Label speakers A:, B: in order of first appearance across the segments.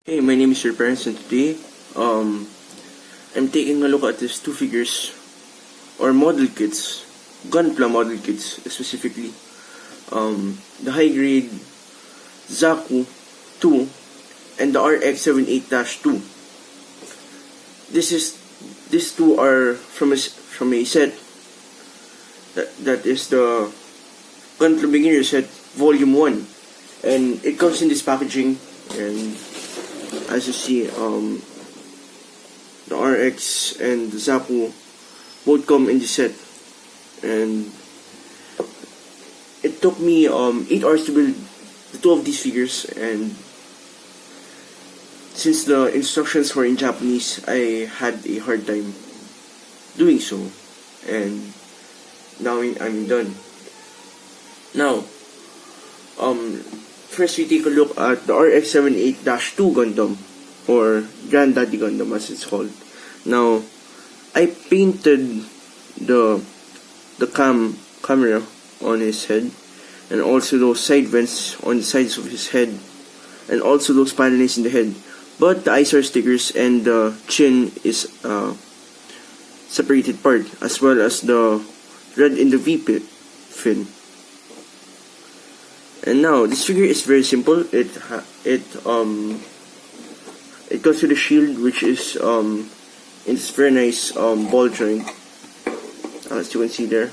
A: Hey, my name is your parents, and today I'm taking a look at these two figures or model kits, gunpla model kits specifically. The high grade Zaku 2 and the RX-78-2. These two are from a set that is the gunpla beginner set volume 1, and it comes in this packaging. And as you see, the RX and the Zaku both come in the set, and it took me 8 hours to build the two of these figures. And since the instructions were in Japanese, I had a hard time doing so, and now I'm done. Now, first we take a look at the RX-78-2 Gundam, or Granddaddy Gundam as it's called. Now, I painted the camera on his head, and also those side vents on the sides of his head, and also those panelings in the head. But the eyes are stickers, and the chin is separated part, as well as the red in the fin. And now this figure is very simple. It comes with a shield, which is in this very nice ball joint, as you can see there.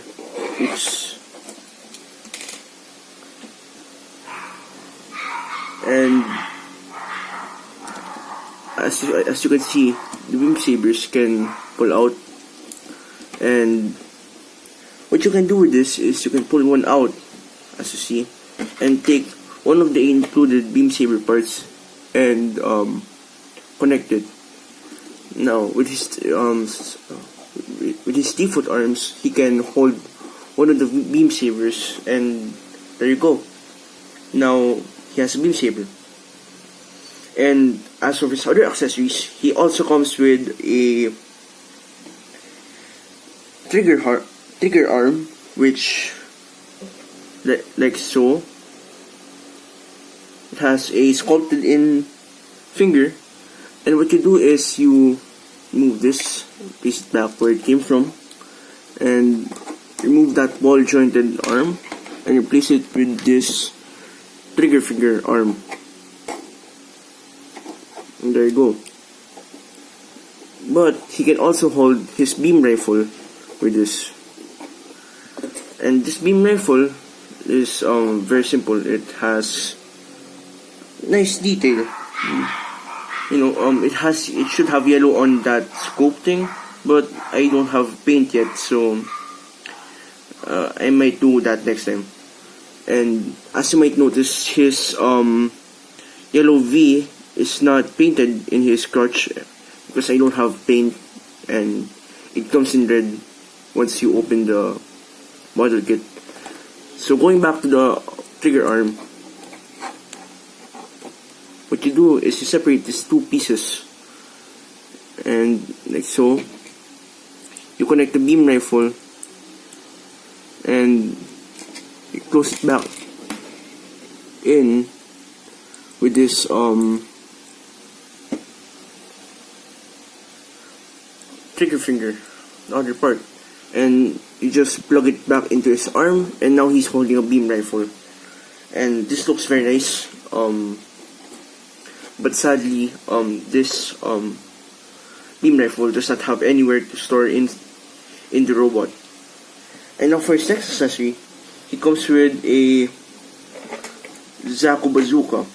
A: And as you can see, the beam sabers can pull out. And what you can do with this is you can pull one out, as you see, and take one of the included beam saber parts and connect it. Now with his default arms, he can hold one of the beam sabers, and there you go. Now he has a beam saber. And as for his other accessories, he also comes with a trigger arm, which like so. It has a sculpted in finger, and what you do is you move this, place it back where it came from, and remove that ball jointed arm, and replace it with this trigger finger arm, and there you go. But he can also hold his beam rifle with this, and this beam rifle is very simple. It has nice detail. It should have yellow on that scope thing, but I don't have paint yet, so I might do that next time. And as you might notice, his yellow V is not painted in his crotch because I don't have paint, and it comes in red once you open the model kit. So going back to the trigger arm, what you do is you separate these two pieces, and like so, you connect the beam rifle, and you close it back in with this trigger finger, the other part, and you just plug it back into his arm, and now he's holding a beam rifle, and this looks very nice. But sadly, this beam rifle does not have anywhere to store in the robot. And now for his next accessory, he comes with a Zaku bazooka,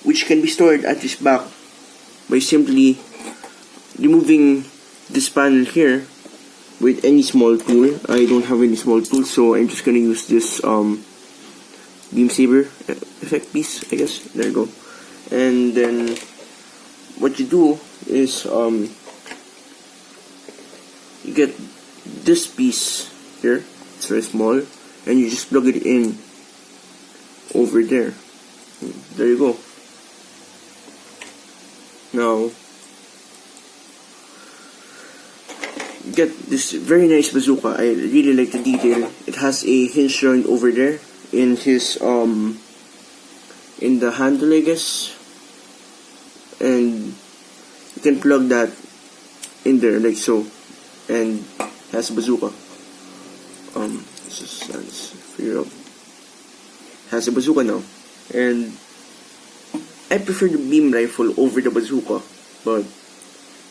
A: which can be stored at his back by simply removing this panel here with any small tool. I don't have any small tools, so I'm just gonna use this beam saber effect piece, I guess. There you go. And then what you do is you get this piece here. It's very small, and you just plug it in over there. There you go. Now you get this very nice bazooka. I really like the detail. It has a hinge joint over there in his in the handle, I guess. and you can plug that in there like so, and has bazooka. This is figure out. Has a bazooka now, and I prefer the beam rifle over the bazooka, but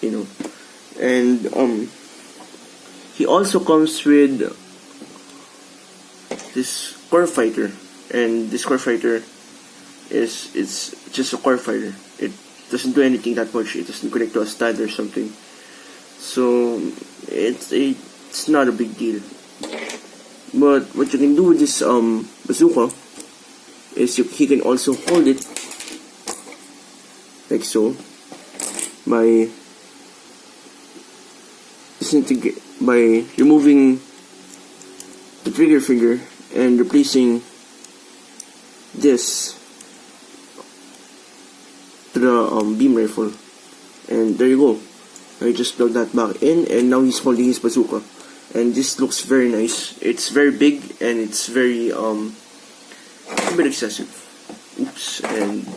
A: you know, and he also comes with this core fighter, and this core fighter it's just a core fighter. It doesn't do anything that much. It doesn't connect to a stand or something, so it's not a big deal. But what you can do with this bazooka is he can also hold it like so by removing the trigger finger and replacing this to the beam rifle, and there you go. I just plug that back in, and now he's holding his bazooka, and this looks very nice. It's very big, and it's very a bit excessive. Oops. And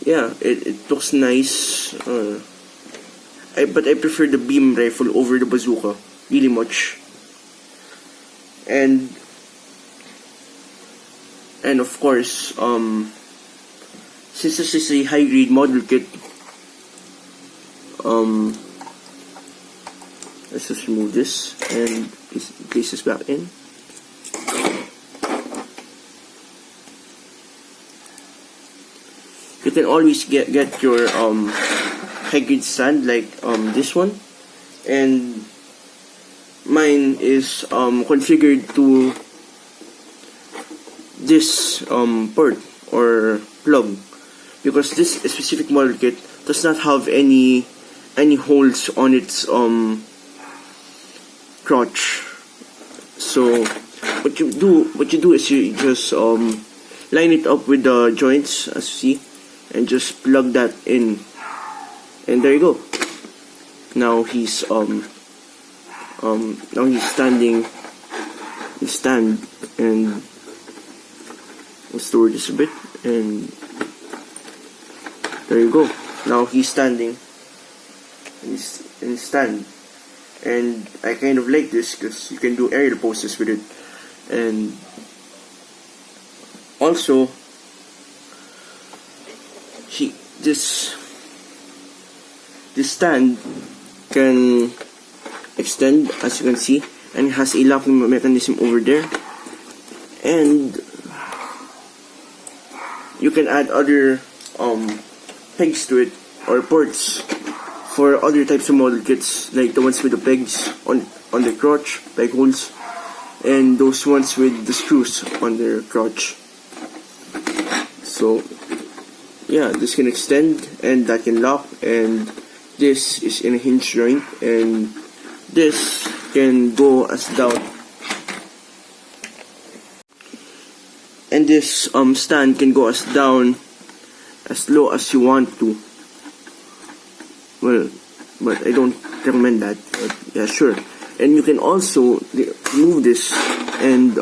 A: yeah, it looks nice. But I prefer the beam rifle over the bazooka really much. And of course, since this is a high grade model kit, let's just remove this and place this back in. You can always get your high grade stand like this one, and mine is configured to this port or plug, because this specific model kit does not have any holes on its crotch. So what you do is you just line it up with the joints, as you see, and just plug that in, and there you go. Now he's standing. Stand, and let's lower this a bit, and there you go. Now he's standing, and stand, and I kind of like this because you can do aerial poses with it, and also this stand can extend, as you can see, and it has a locking mechanism over there, and you can add other pegs to it, or ports for other types of model kits, like the ones with the pegs on the crotch, peg holes, and those ones with the screws on their crotch. So yeah, this can extend, and that can lock, and this is in a hinge joint, and this can go as down, and this stand can go as down as low as you want to. Well, but I don't recommend that, but yeah, sure. And you can also remove this and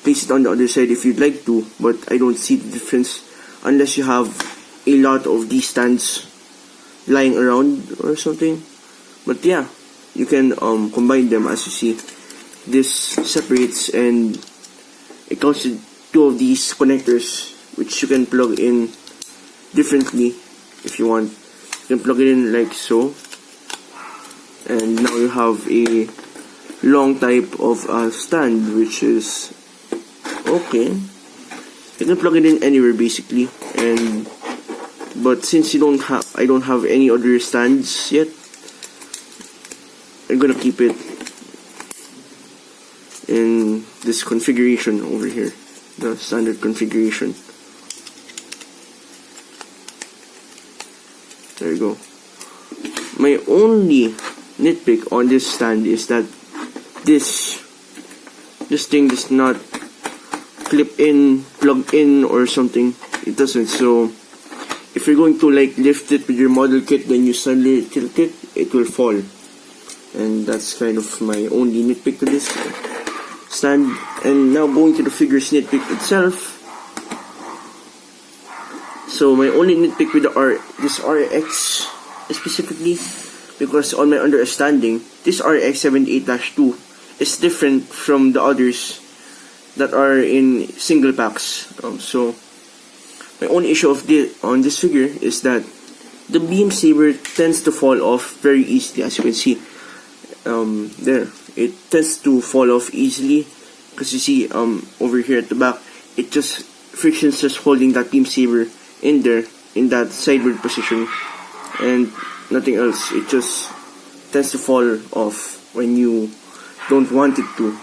A: place it on the other side if you'd like to, but I don't see the difference unless you have a lot of these stands lying around or something. But yeah, you can combine them, as you see. This separates, and it comes with two of these connectors, which you can plug in differently if you want. You can plug it in like so, and now you have a long type of stand, which is okay. You can plug it in anywhere basically, but since I don't have any other stands yet, I'm gonna keep it in this configuration over here, the standard configuration. There you go. My only nitpick on this stand is that this thing does not clip in, plug in or something. It doesn't. So if you're going to like lift it with your model kit, then you suddenly tilt it, it will fall. And that's kind of my only nitpick to this stand. And now going to the figure's nitpick itself. So my only nitpick with this RX specifically, because on my understanding, this RX-78-2 is different from the others that are in single packs. So my only issue on this figure is that the beam saber tends to fall off very easily, as you can see. There, it tends to fall off easily because you see over here at the back, friction's just holding that beam saber in there in that sideward position, and nothing else. It just tends to fall off when you don't want it to.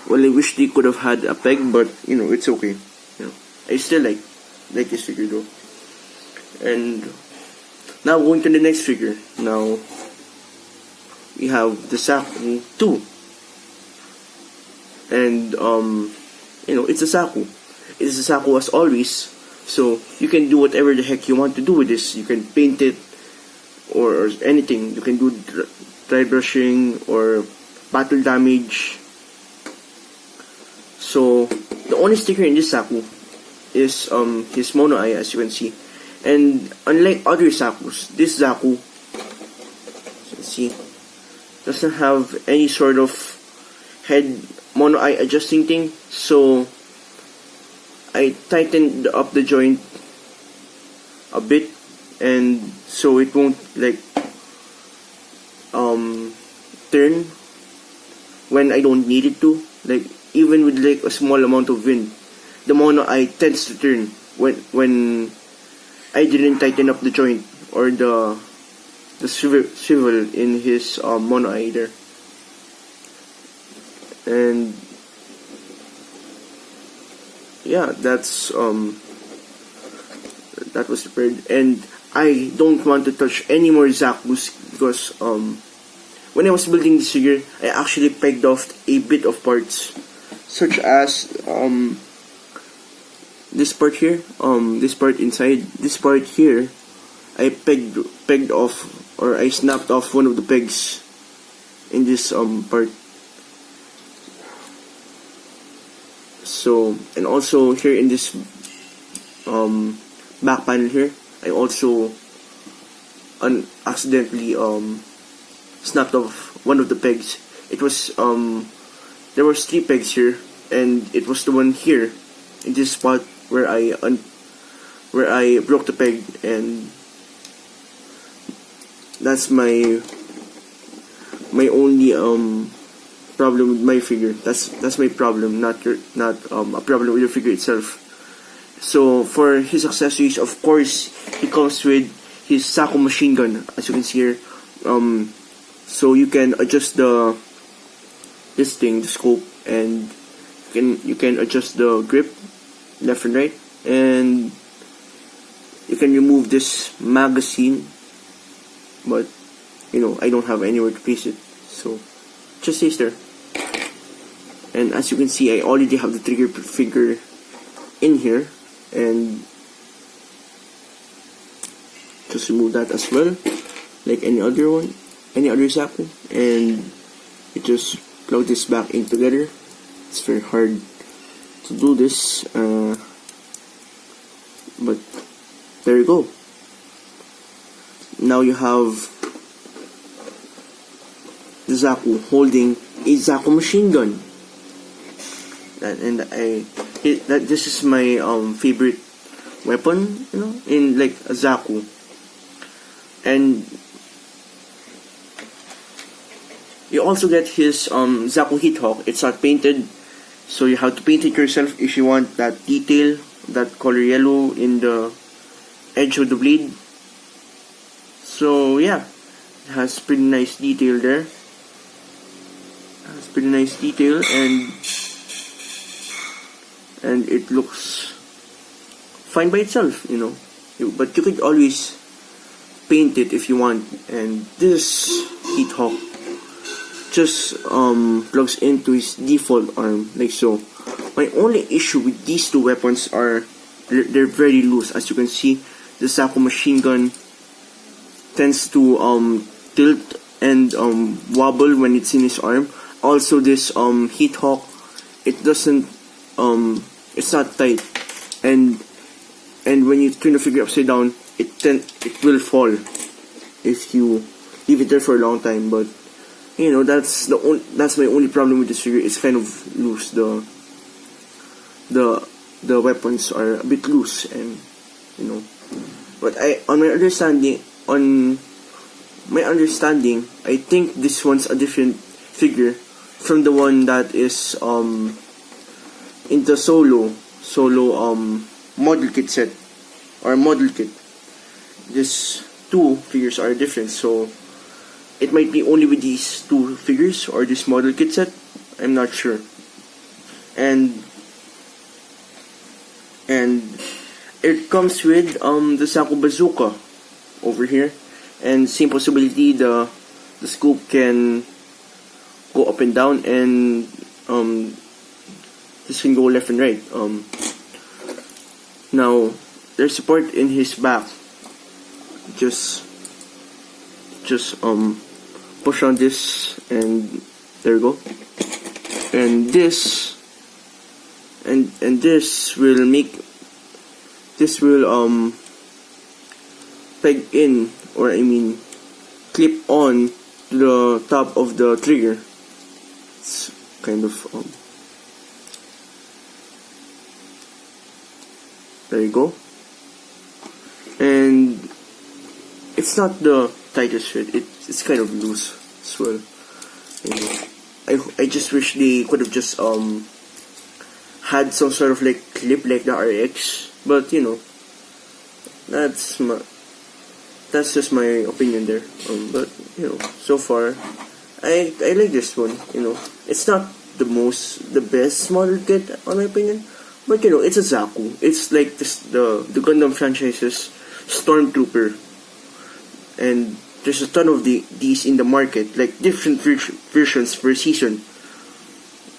A: Well, I wish they could have had a peg, but it's okay. I still like this figure though. And now going to the next figure. Now we have the Zaku 2, and it's a Zaku. It's a Zaku as always. So you can do whatever the heck you want to do with this. You can paint it or anything. You can do dry brushing or battle damage. So the only sticker in this Zaku is his mono eye, as you can see. And unlike other Zakus, this Zaku, as you can see, doesn't have any sort of head mono eye adjusting thing. So I tightened up the joint a bit, and so it won't turn when I don't need it to. Even with a small amount of wind, the mono eye tends to turn when I didn't tighten up the joint or the swivel in his mono eye there. And yeah, that was prepared. And I don't want to touch any more Zakus because when I was building this figure, I actually pegged off a bit of parts, such as this part here, this part inside, this part here. I pegged off, or I snapped off one of the pegs in this part. So, and also here in this back panel here, I also accidentally snapped off one of the pegs. It was there was 3 pegs here, and it was the one here in this spot where I broke the peg, and that's my only problem with my figure. That's my problem, not a problem with the figure itself. So for his accessories, of course, he comes with his Zaku machine gun, as you can see here. So you can adjust the scope, and you can adjust the grip left and right, and you can remove this magazine, but I don't have anywhere to place it, so just stays there. And as you can see, I already have the trigger finger in here, and just remove that as well, like any other Zaku, and you just plug this back in together. It's very hard to do this, but there you go. Now you have the Zaku holding a Zaku machine gun, and this is my favorite weapon, in a Zaku. And you also get his Zaku Heat Hawk. It's not painted, so you have to paint it yourself if you want that detail, that color yellow in the edge of the blade. So yeah, it has pretty nice detail there. And it looks fine by itself, but you could always paint it if you want. And this Heat Hawk just plugs into his default arm, like so. My only issue with these two weapons are they're very loose. As you can see, the Zaku machine gun tends to tilt and wobble when it's in his arm. Also, this Heat Hawk, it doesn't it's not tight, and when you turn the figure upside down, it will fall if you leave it there for a long time. But you know, that's my only problem with this figure. It's kind of loose. The weapons are a bit loose, and you know, but on my understanding, I think this one's a different figure from the one that is in the solo model kit set, or model kit. These two figures are different, so it might be only with these two figures or this model kit set. I'm not sure. And it comes with the Zaku bazooka over here, and same possibility, the scope can go up and down, and this can go left and right. Now there's support in his back. Just push on this, and there you go. And this will peg in, or I mean clip on to the top of the trigger. It's kind of there you go. And it's not the tightest fit. It's kind of loose as well. I just wish they could have just had some sort of like clip like the RX, but you know, that's just my opinion there. But you know, so far I like this one. You know, it's not the best model kit on my opinion, but you know, it's a Zaku. It's like the Gundam franchise's Stormtrooper, and there's a ton of these in the market, like different versions per season.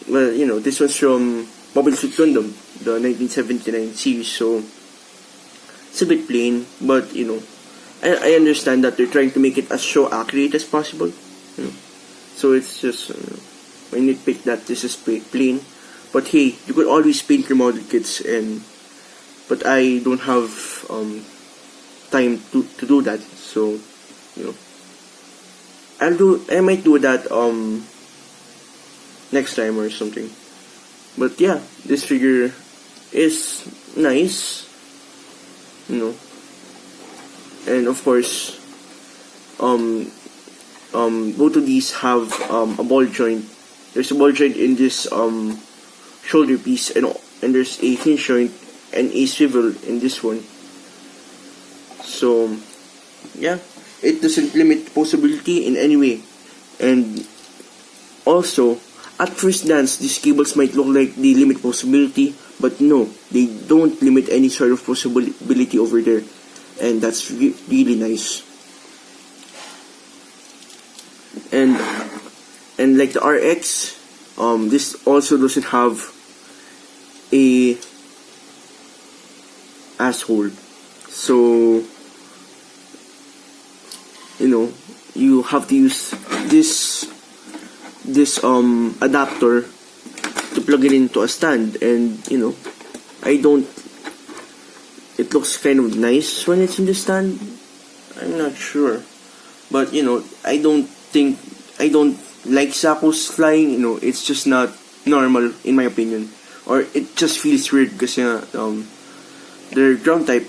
A: Well, you know, this one's from Mobile Suit Gundam, the 1979 series, so it's a bit plain, but you know, I understand that they're trying to make it as show accurate as possible. You know, so it's just I nitpick that this is plain, but hey, you could always paint your model kits, but I don't have time to do that, so you know, I might do that next time or something. But yeah, this figure is nice, you know, and of course both of these have a ball joint. There's a ball joint in this shoulder piece, and there's a hinge joint and a swivel in this one. So yeah, it doesn't limit possibility in any way. And also, at first glance, these cables might look like they limit possibility, but no, they don't limit any sort of possibility over there, and that's really nice. And like the RX, this also doesn't have a asshole, so you know, you have to use this adapter to plug it into a stand, and you know, it looks kind of nice when it's in the stand. I'm not sure, but you know, I don't like Zaku's flying. You know, it's just not normal in my opinion, or it just feels weird because they're ground type.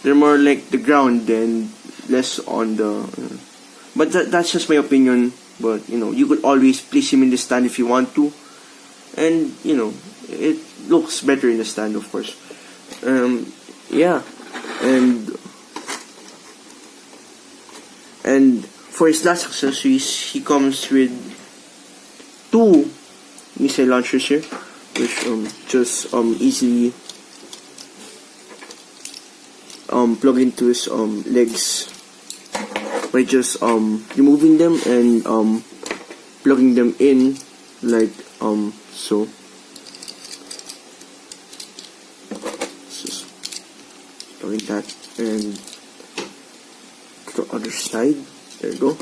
A: They're more like the ground than less on the. But that's just my opinion. But you know, you could always place him in the stand if you want to, and you know, it looks better in the stand, of course. Yeah, and for his last accessories, he comes with two missile launchers here, which just easily plug into his legs by just removing them and plugging them in like so. Just like that, and to the other side. There you go.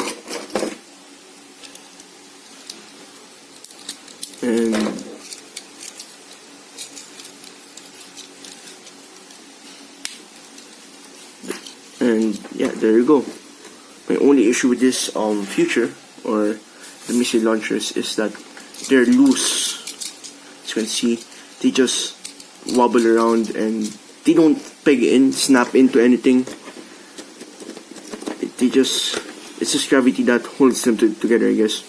A: And go. My only issue with this future or the missile launchers is that they're loose. As you can see, they just wobble around and they don't peg in, snap into anything. It's just gravity that holds them together, I guess.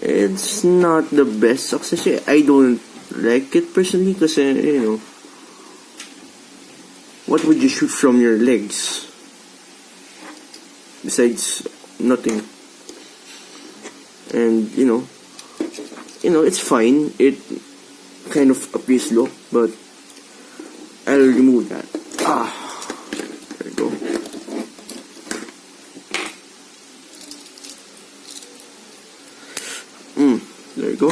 A: It's not the best success. I don't like it personally because, what would you shoot from your legs? Besides nothing. And, it's fine. It kind of appears low, but I'll remove that. There we go. There we go.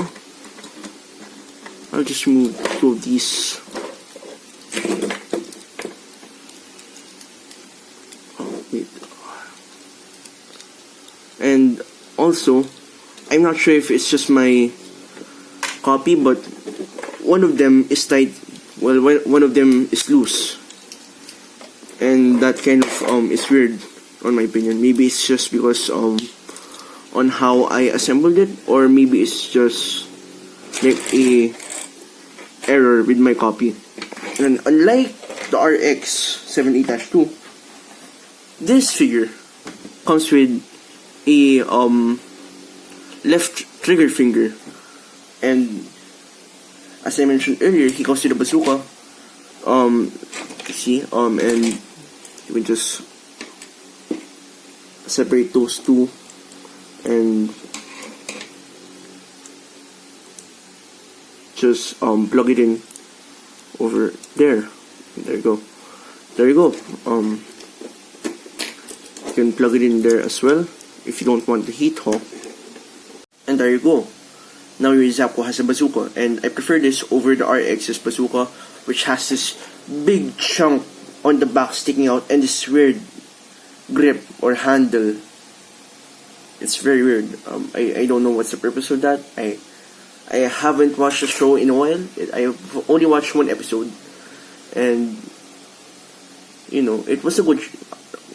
A: I'll just remove two of these. Wait. And also, I'm not sure if it's just my copy, but one of them is tight. Well, one of them is loose, and that kind of is weird, on my opinion. Maybe it's just because on how I assembled it, or maybe it's just like a error with my copy. And unlike the RX-78-2, this figure comes with a left trigger finger, and as I mentioned earlier, he comes with a bazooka. See, and you can just separate those two and just plug it in over there. There you go. There you go. You can plug it in there as well if you don't want the heat hawk. And there you go. Now your Zaku has a bazooka, and I prefer this over the RX's bazooka, which has this big chunk on the back sticking out and this weird grip or handle. It's very weird. I don't know what's the purpose of that. I haven't watched the show in a while. I've only watched one episode, and it was a good.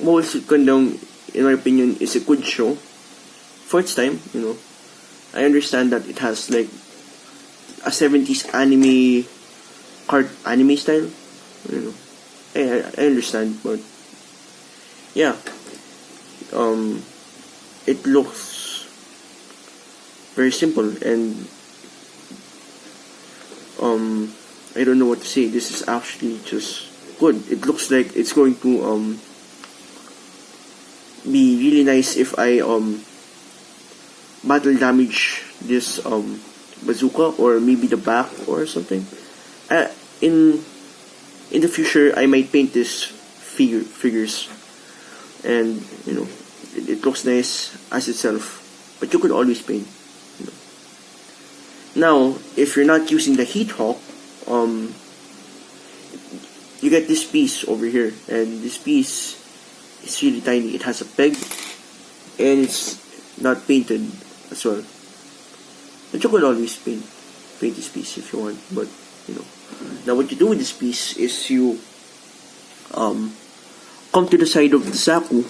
A: Most Gundam, in my opinion, is a good show for its time. I understand that it has like a 70s anime style. I understand, but yeah, it looks very simple, and I don't know what to say. This is actually just good. It looks like it's going to be really nice if I battle damage this bazooka, or maybe the back or something. In the future, I might paint this figures, and it looks nice as itself, but you could always paint. Now, if you're not using the heat hawk, you get this piece over here, and this piece is really tiny. It has a peg, and it's not painted as well. But you could always paint this piece if you want. But now what you do with this piece is you come to the side of the Zaku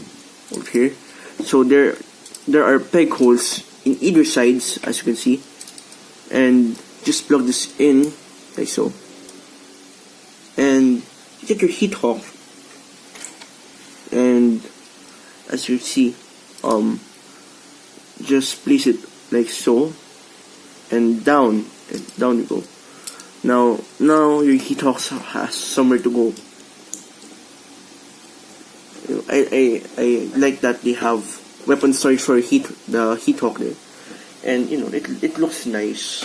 A: over here. So there are peg holes in either sides, as you can see, and just plug this in like so, and you get your heat hawk, and as you see, just place it like so, and down you go. Now your heat hawk has somewhere to go. I like that they have weapon storage for the heat hawk there, and it looks nice.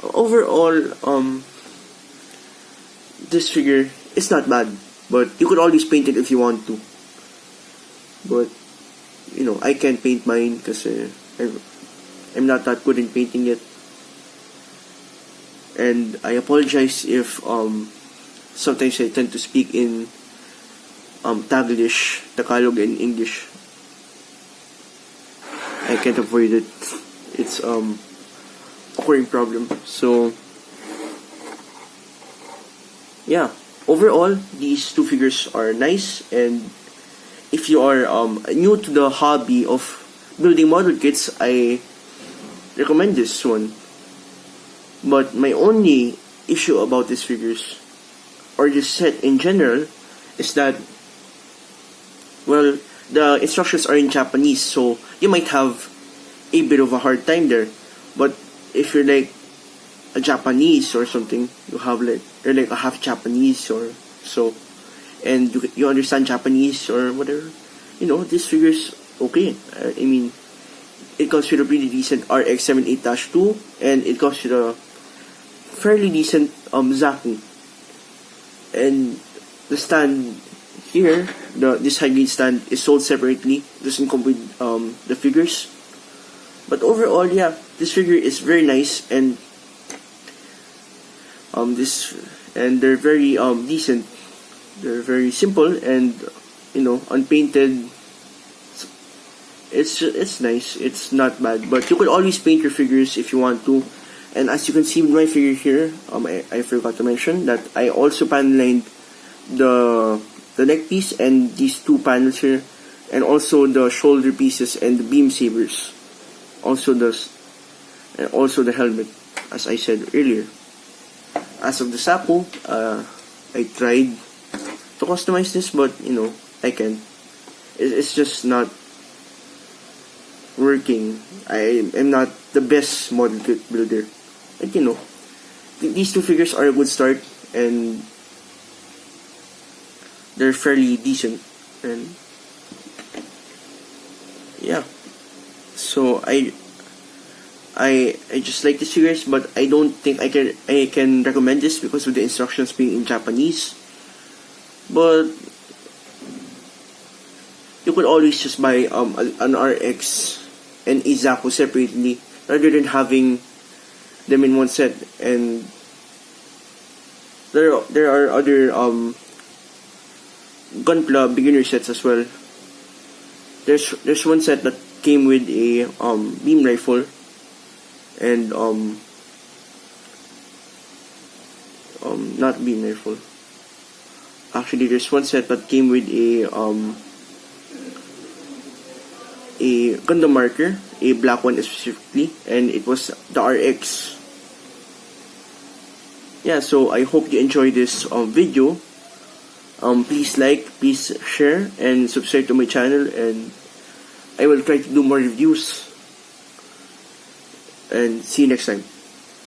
A: Overall, this figure is not bad, but you could always paint it if you want to. But I can't paint mine because I'm not that good in painting it, and I apologize if sometimes I tend to speak in Taglish, Tagalog, and English. I can't avoid it. It's occurring problem. So yeah, overall these two figures are nice, and if you are new to the hobby of building model kits, I recommend this one. But my only issue about these figures, or this set in general, is that, well, the instructions are in Japanese, so you might have a bit of a hard time there. But if you're like a Japanese or something, you're like a half Japanese or so, and you understand Japanese or whatever, this figure's okay. I mean, it comes with a pretty decent RX-78-2, and it comes with a fairly decent Zaku. And the stand here, this high grade stand is sold separately, doesn't come with the figures. But overall, yeah, this figure is very nice, and they're very decent. They're very simple and unpainted. It's nice. It's not bad. But you could always paint your figures if you want to. And as you can see with my figure here, I forgot to mention that I also panel lined the neck piece and these two panels here, and also the shoulder pieces and the beam sabers. Also the helmet, as I said earlier. As of the Zaku, I tried to customize this, but I can. It's just not working. I am not the best model kit builder. But these two figures are a good start, and they're fairly decent. And yeah, so I just like these figures, but I don't think I can recommend this because of the instructions being in Japanese. But you could always just buy an RX and a Zaku separately rather than having them in one set. And there are other gunpla beginner sets as well. There's one set that came with a beam rifle, and not beam rifle. Actually, there's one set that came with a Gundam marker, a black one specifically, and it was the RX. Yeah, so I hope you enjoy this video. Please like, please share, and subscribe to my channel, and I will try to do more reviews. And see you next time.